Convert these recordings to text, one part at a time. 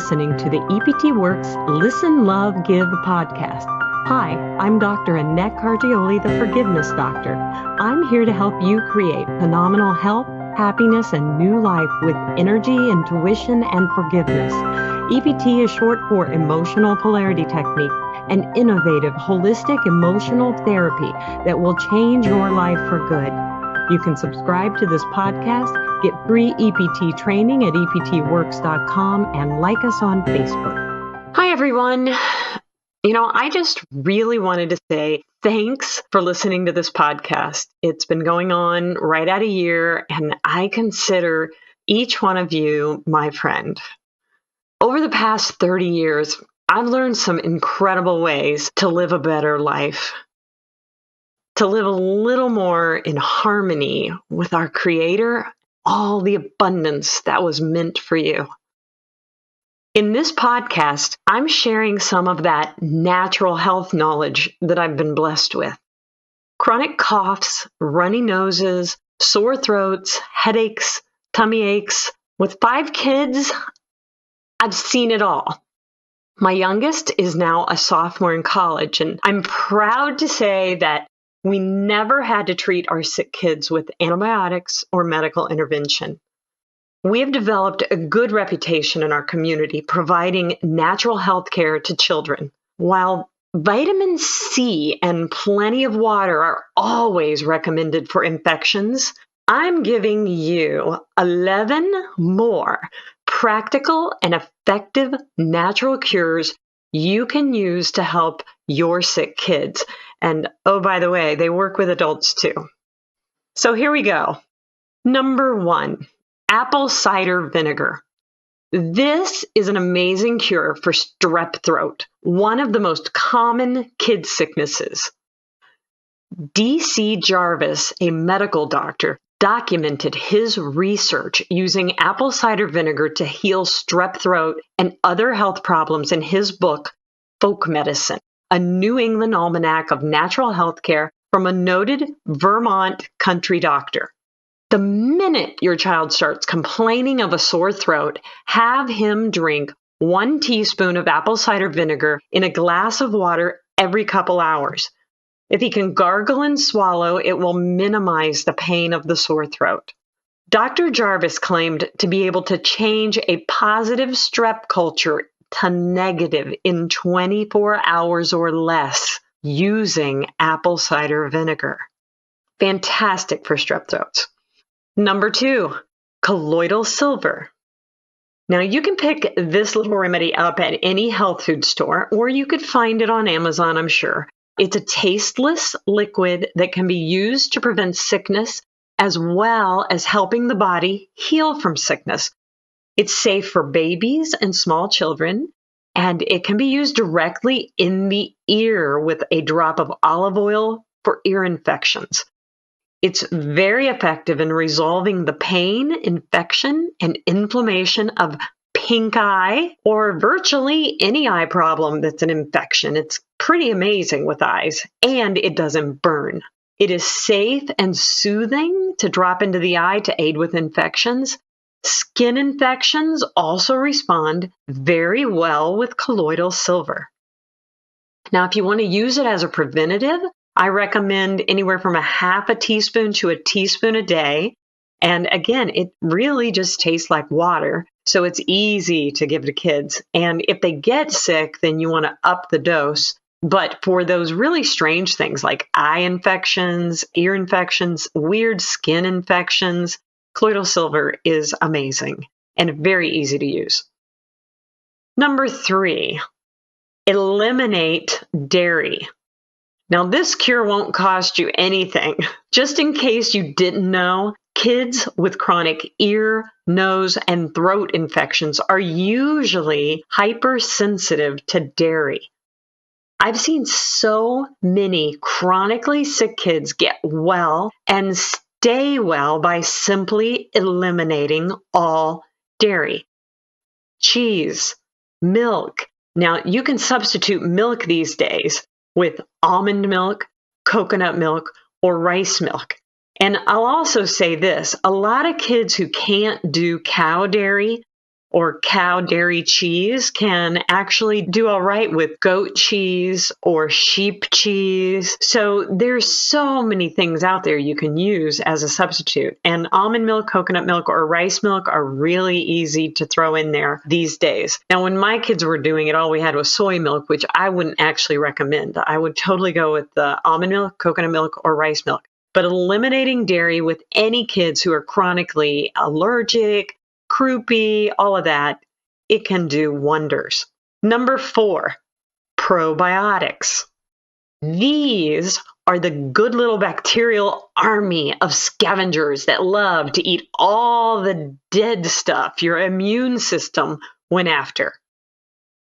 listening to the EPT Works Listen, Love, Give podcast. Hi, I'm Dr. Annette Cargioli, the Forgiveness Doctor. I'm here to help you create phenomenal health, happiness, and new life with energy, intuition, and forgiveness. EPT is short for Emotional Polarity Technique, an innovative, holistic emotional therapy that will change your life for good. You can subscribe to this podcast, get free EPT training at eptworks.com, and like us on Facebook. Hi, everyone. I just really wanted to say thanks for listening to this podcast. It's been going on right at a year, and I consider each one of you my friend. Over the past 30 years, I've learned some incredible ways to live a better life, to live a little more in harmony with our Creator, all the abundance that was meant for you. In this podcast, I'm sharing some of that natural health knowledge that I've been blessed with. Chronic coughs, runny noses, sore throats, headaches, tummy aches. With 5 kids, I've seen it all. My youngest is now a sophomore in college, and I'm proud to say that we never had to treat our sick kids with antibiotics or medical intervention. We have developed a good reputation in our community providing natural health care to children. While vitamin C and plenty of water are always recommended for infections, I'm giving you 11 more practical and effective natural cures you can use to help your sick kids. And oh, by the way, they work with adults too. So here we go. Number 1, apple cider vinegar. This is an amazing cure for strep throat, one of the most common kid sicknesses. D.C. Jarvis, a medical doctor, documented his research using apple cider vinegar to heal strep throat and other health problems in his book, Folk Medicine, a New England Almanac of Natural Health Care from a noted Vermont country doctor. The minute your child starts complaining of a sore throat, have him drink 1 teaspoon of apple cider vinegar in a glass of water every couple hours. If he can gargle and swallow, it will minimize the pain of the sore throat. Dr. Jarvis claimed to be able to change a positive strep culture to negative in 24 hours or less using apple cider vinegar. Fantastic for strep throats. Number 2, colloidal silver. Now, you can pick this little remedy up at any health food store, or you could find it on Amazon, I'm sure. It's a tasteless liquid that can be used to prevent sickness as well as helping the body heal from sickness. It's safe for babies and small children, and it can be used directly in the ear with a drop of olive oil for ear infections. It's very effective in resolving the pain, infection, and inflammation of pink eye or virtually any eye problem that's an infection. It's pretty amazing with eyes, and it doesn't burn. It is safe and soothing to drop into the eye to aid with infections. Skin infections also respond very well with colloidal silver. Now, if you want to use it as a preventative, I recommend anywhere from a half a teaspoon to a teaspoon a day. And again, it really just tastes like water, so it's easy to give to kids. And if they get sick, then you want to up the dose. But for those really strange things like eye infections, ear infections, weird skin infections, colloidal silver is amazing and very easy to use. Number 3, eliminate dairy. Now, this cure won't cost you anything. Just in case you didn't know, kids with chronic ear, nose, and throat infections are usually hypersensitive to dairy. I've seen so many chronically sick kids get well and stay well by simply eliminating all dairy. Cheese, milk. Now, you can substitute milk these days with almond milk, coconut milk, or rice milk. And I'll also say this, a lot of kids who can't do cow dairy or cow dairy cheese can actually do all right with goat cheese or sheep cheese. So there's so many things out there you can use as a substitute. And almond milk, coconut milk, or rice milk are really easy to throw in there these days. Now, when my kids were doing it, all we had was soy milk, which I wouldn't actually recommend. I would totally go with the almond milk, coconut milk, or rice milk. But eliminating dairy with any kids who are chronically allergic, croupy, all of that, it can do wonders. Number 4, probiotics. These are the good little bacterial army of scavengers that love to eat all the dead stuff your immune system went after.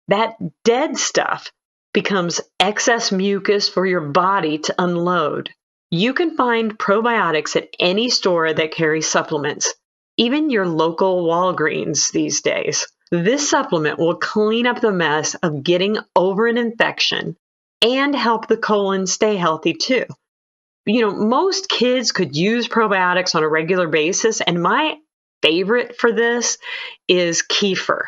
That dead stuff becomes excess mucus for your body to unload. You can find probiotics at any store that carries supplements, even your local Walgreens these days. This supplement will clean up the mess of getting over an infection and help the colon stay healthy too. Most kids could use probiotics on a regular basis, and my favorite for this is kefir.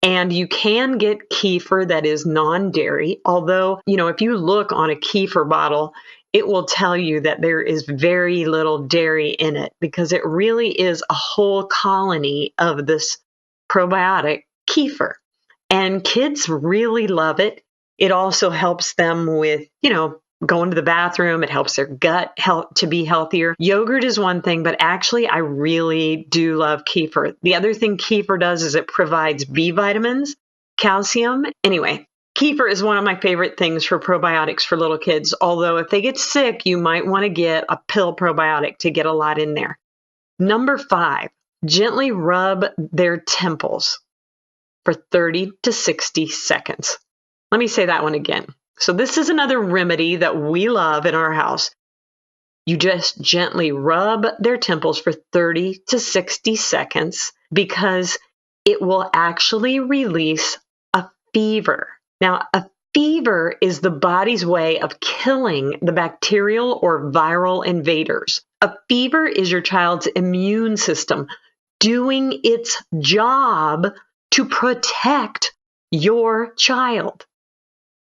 And you can get kefir that is non-dairy, although, if you look on a kefir bottle, it will tell you that there is very little dairy in it because it really is a whole colony of this probiotic kefir. And kids really love it. It also helps them with, going to the bathroom. It helps their gut to be healthier. Yogurt is one thing, but actually I really do love kefir. The other thing kefir does is it provides B vitamins, calcium. Anyway, kefir is one of my favorite things for probiotics for little kids, although if they get sick, you might want to get a pill probiotic to get a lot in there. Number 5, gently rub their temples for 30 to 60 seconds. Let me say that one again. So this is another remedy that we love in our house. You just gently rub their temples for 30 to 60 seconds because it will actually release a fever. Now, a fever is the body's way of killing the bacterial or viral invaders. A fever is your child's immune system doing its job to protect your child.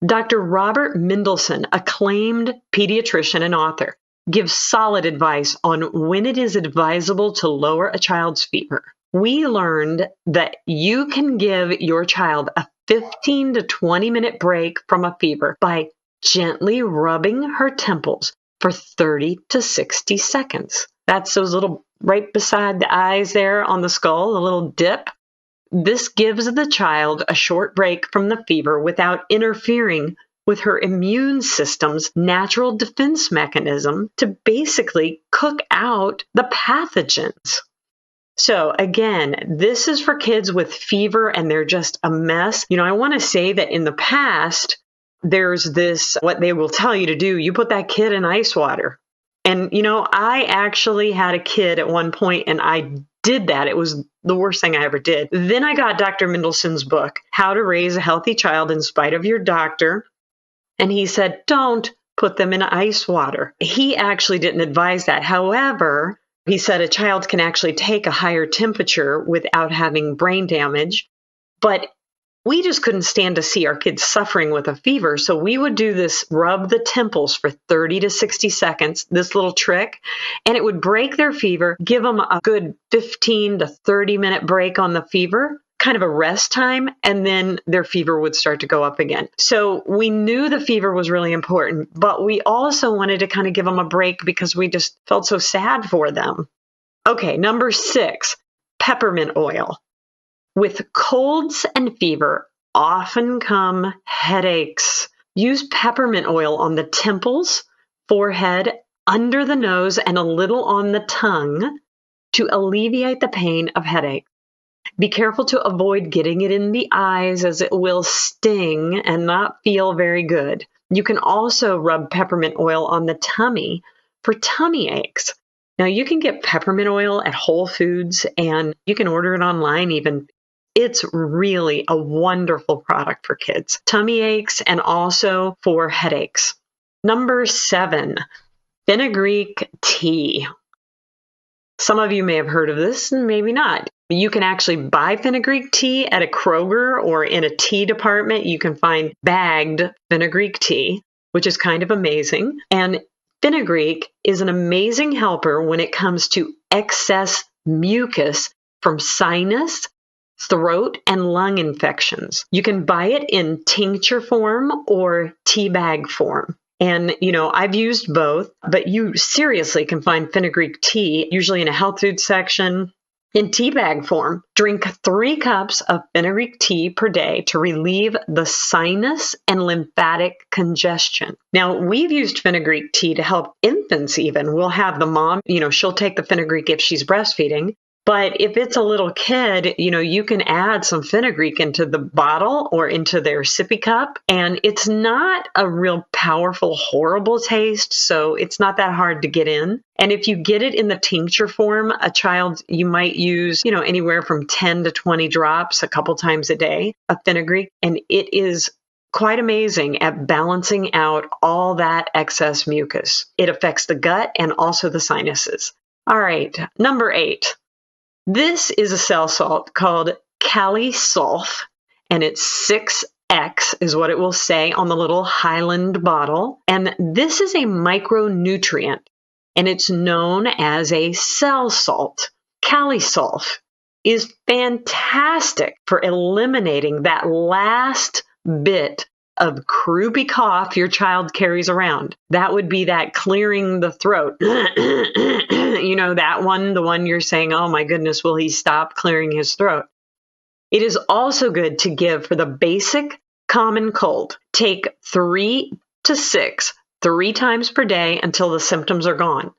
Dr. Robert Mendelsohn, acclaimed pediatrician and author, gives solid advice on when it is advisable to lower a child's fever. We learned that you can give your child a 15 to 20 minute break from a fever by gently rubbing her temples for 30 to 60 seconds. That's those little right beside the eyes there on the skull, a little dip. This gives the child a short break from the fever without interfering with her immune system's natural defense mechanism to basically cook out the pathogens. So again, this is for kids with fever and they're just a mess. I want to say that in the past, there's this, what they will tell you to do, you put that kid in ice water. And, I actually had a kid at one point and I did that. It was the worst thing I ever did. Then I got Dr. Mendelsohn's book, How to Raise a Healthy Child in Spite of Your Doctor. And he said, don't put them in ice water. He actually didn't advise that. However, he said a child can actually take a higher temperature without having brain damage. But we just couldn't stand to see our kids suffering with a fever. So we would do this, rub the temples for 30 to 60 seconds, this little trick, and it would break their fever, give them a good 15 to 30 minute break on the fever, kind of a rest time, and then their fever would start to go up again. So we knew the fever was really important, but we also wanted to kind of give them a break because we just felt so sad for them. Okay, number 6, peppermint oil. With colds and fever often come headaches. Use peppermint oil on the temples, forehead, under the nose, and a little on the tongue to alleviate the pain of headache. Be careful to avoid getting it in the eyes as it will sting and not feel very good. You can also rub peppermint oil on the tummy for tummy aches. Now, you can get peppermint oil at Whole Foods and you can order it online even. It's really a wonderful product for kids, tummy aches, and also for headaches. Number 7, fenugreek tea. Some of you may have heard of this and maybe not. You can actually buy fenugreek tea at a Kroger or in a tea department. You can find bagged fenugreek tea, which is kind of amazing. And fenugreek is an amazing helper when it comes to excess mucus from sinus, throat, and lung infections. You can buy it in tincture form or tea bag form. And, I've used both, but you seriously can find fenugreek tea, usually in a health food section, in tea bag form. Drink 3 cups of fenugreek tea per day to relieve the sinus and lymphatic congestion. Now, we've used fenugreek tea to help infants even. We'll have the mom, she'll take the fenugreek if she's breastfeeding. But if it's a little kid, you can add some fenugreek into the bottle or into their sippy cup. And it's not a real powerful, horrible taste. So it's not that hard to get in. And if you get it in the tincture form, a child, you might use, anywhere from 10 to 20 drops a couple times a day of fenugreek. And it is quite amazing at balancing out all that excess mucus. It affects the gut and also the sinuses. All right, number 8. This is a cell salt called Kalisulf, and it's 6X is what it will say on the little Highland bottle. And this is a micronutrient, and it's known as a cell salt. Kalisulf is fantastic for eliminating that last bit of croupy cough your child carries around. That would be that clearing the throat. That one, the one you're saying, oh my goodness, will he stop clearing his throat? It is also good to give for the basic common cold. Take 3 to 6, 3 times per day until the symptoms are gone.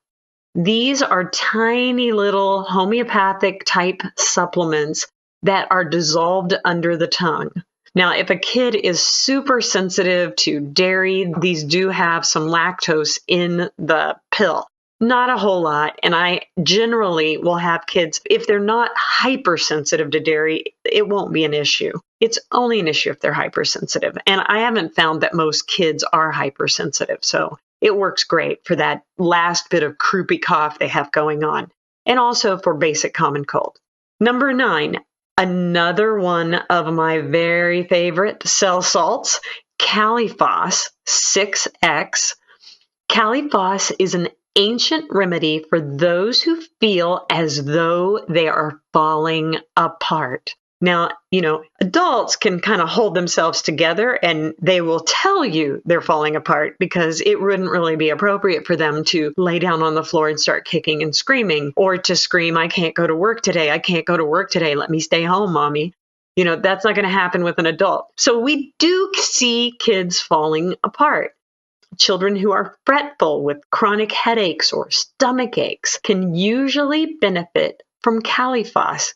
These are tiny little homeopathic type supplements that are dissolved under the tongue. Now, if a kid is super sensitive to dairy, these do have some lactose in the pill. Not a whole lot. And I generally will have kids, if they're not hypersensitive to dairy, it won't be an issue. It's only an issue if they're hypersensitive. And I haven't found that most kids are hypersensitive. So it works great for that last bit of croupy cough they have going on. And also for basic common cold. Number 9. Another one of my very favorite cell salts, Califos 6X. Califos is an ancient remedy for those who feel as though they are falling apart. Now, adults can kind of hold themselves together and they will tell you they're falling apart because it wouldn't really be appropriate for them to lay down on the floor and start kicking and screaming or to scream, I can't go to work today. I can't go to work today. Let me stay home, mommy. That's not going to happen with an adult. So we do see kids falling apart. Children who are fretful with chronic headaches or stomach aches can usually benefit from Califos.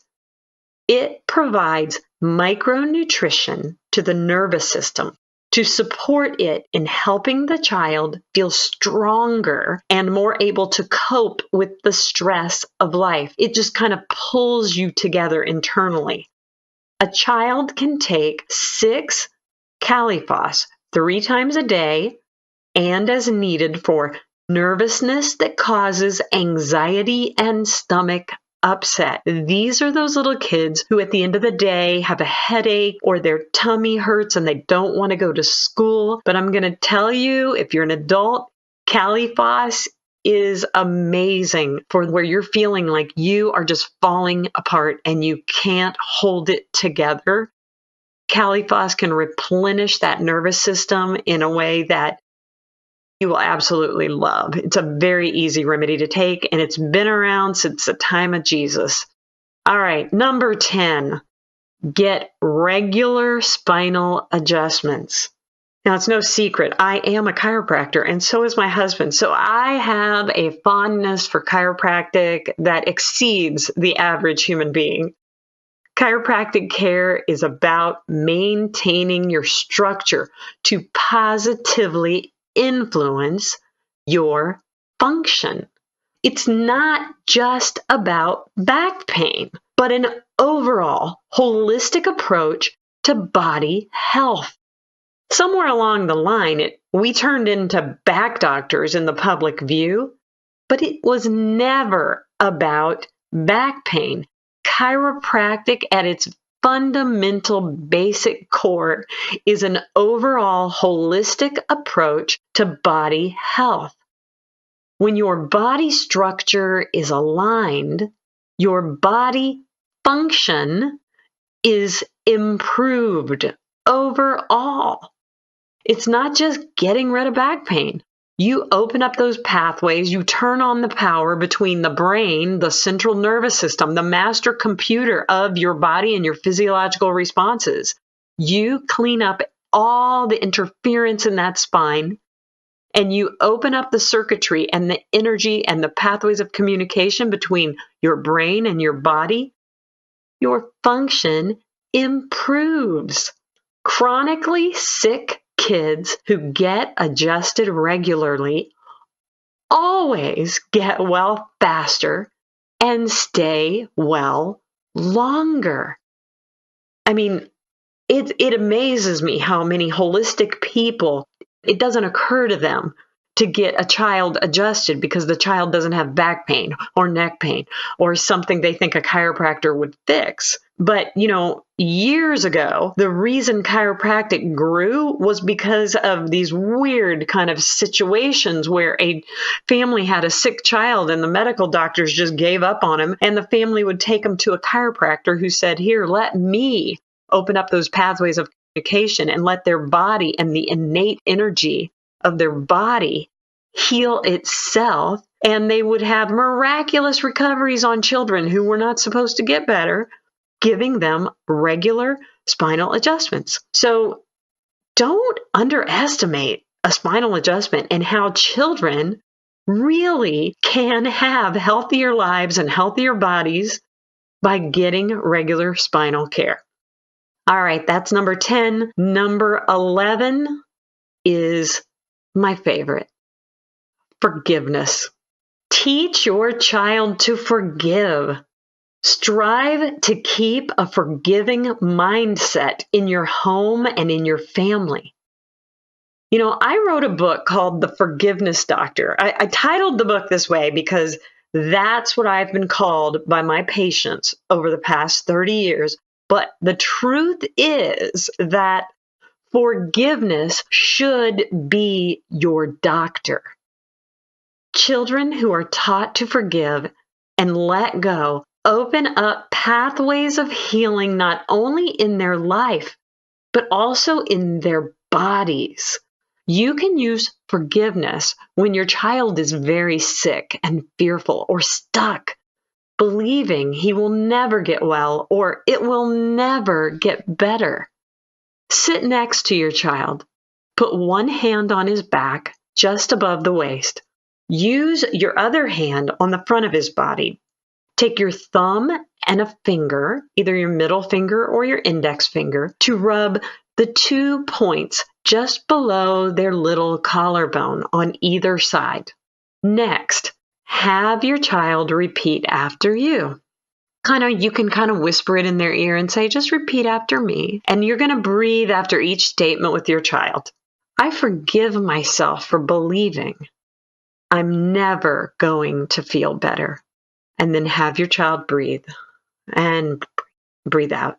It provides micronutrition to the nervous system to support it in helping the child feel stronger and more able to cope with the stress of life. It just kind of pulls you together internally. A child can take 6 Califos 3 times a day and as needed for nervousness that causes anxiety and stomach upset. These are those little kids who at the end of the day have a headache or their tummy hurts and they don't want to go to school. But I'm going to tell you, if you're an adult, Califos is amazing for where you're feeling like you are just falling apart and you can't hold it together. Califos can replenish that nervous system in a way that you will absolutely love. It's a very easy remedy to take, and it's been around since the time of Jesus. All right, number 10, get regular spinal adjustments. Now, it's no secret, I am a chiropractor, and so is my husband. So I have a fondness for chiropractic that exceeds the average human being. Chiropractic care is about maintaining your structure to positively influence your function. It's not just about back pain, but an overall holistic approach to body health. Somewhere along the line, we turned into back doctors in the public view, but it was never about back pain. chiropractic at its fundamental basic core is an overall holistic approach to body health. When your body structure is aligned, your body function is improved overall. It's not just getting rid of back pain. You open up those pathways, you turn on the power between the brain, the central nervous system, the master computer of your body and your physiological responses. You clean up all the interference in that spine, and you open up the circuitry and the energy and the pathways of communication between your brain and your body. Your function improves. Chronically sick kids who get adjusted regularly always get well faster and stay well longer. I mean, it amazes me how many holistic people, it doesn't occur to them to get a child adjusted because the child doesn't have back pain or neck pain or something they think a chiropractor would fix. But, years ago, the reason chiropractic grew was because of these weird kind of situations where a family had a sick child and the medical doctors just gave up on him, and the family would take him to a chiropractor who said, "Here, let me open up those pathways of communication and let their body and the innate energy of their body heal itself," and they would have miraculous recoveries on children who were not supposed to get better, giving them regular spinal adjustments. So don't underestimate a spinal adjustment and how children really can have healthier lives and healthier bodies by getting regular spinal care. All right, that's number 10. Number 11 is my favorite. Forgiveness. Teach your child to forgive. Strive to keep a forgiving mindset in your home and in your family. I wrote a book called The Forgiveness Doctor. I titled the book this way because that's what I've been called by my patients over the past 30 years. But the truth is that forgiveness should be your doctor. Children who are taught to forgive and let go open up pathways of healing not only in their life, but also in their bodies. You can use forgiveness when your child is very sick and fearful or stuck, believing he will never get well or it will never get better. Sit next to your child. Put one hand on his back, just above the waist. Use your other hand on the front of his body. Take your thumb and a finger, either your middle finger or your index finger, to rub the 2 points just below their little collarbone on either side. Next, have your child repeat after you. You can whisper it in their ear and say, "Just repeat after me." And you're going to breathe after each statement with your child. I forgive myself for believing I'm never going to feel better. And then have your child breathe and breathe out.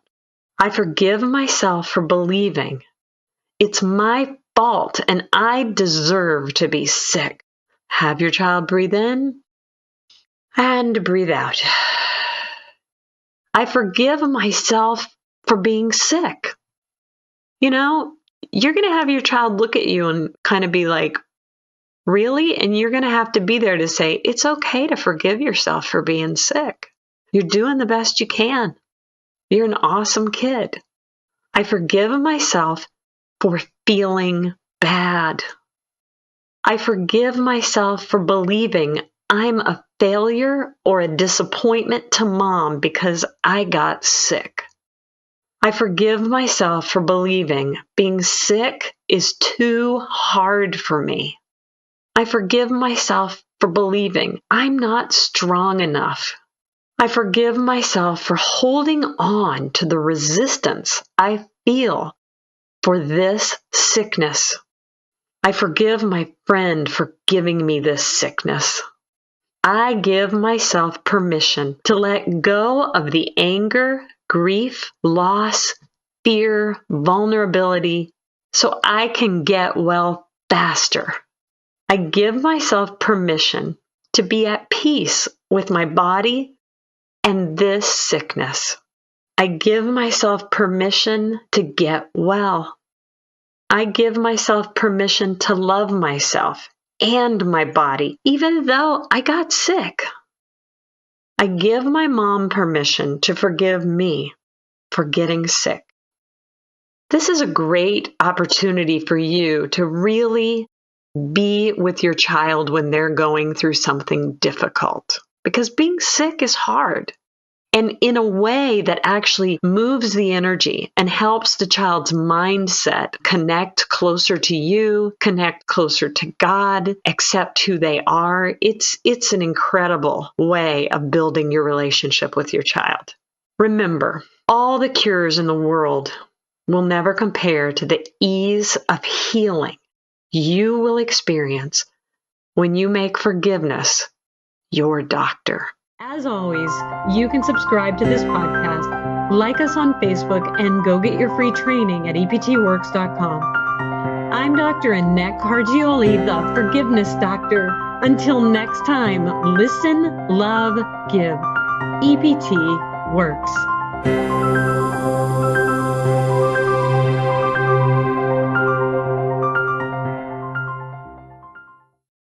I forgive myself for believing it's my fault and I deserve to be sick. Have your child breathe in and breathe out. I forgive myself for being sick. You're going to have your child look at you and kind of be like, "Really?" And you're going to have to be there to say, it's okay to forgive yourself for being sick. You're doing the best you can. You're an awesome kid. I forgive myself for feeling bad. I forgive myself for believing I'm a failure or a disappointment to mom because I got sick. I forgive myself for believing being sick is too hard for me. I forgive myself for believing I'm not strong enough. I forgive myself for holding on to the resistance I feel for this sickness. I forgive my friend for giving me this sickness. I give myself permission to let go of the anger, grief, loss, fear, vulnerability, so I can get well faster. I give myself permission to be at peace with my body and this sickness. I give myself permission to get well. I give myself permission to love myself and my body, even though I got sick. I give my mom permission to forgive me for getting sick. This is a great opportunity for you to really be with your child when they're going through something difficult, because being sick is hard. And in a way that actually moves the energy and helps the child's mindset connect closer to you, connect closer to God, accept who they are. It's an incredible way of building your relationship with your child. Remember, all the cures in the world will never compare to the ease of healing you will experience when you make forgiveness your doctor. As always, you can subscribe to this podcast, like us on Facebook, and go get your free training at eptworks.com. I'm Dr. Annette Cargioli, the Forgiveness Doctor. Until next time, listen, love, give. EPT Works.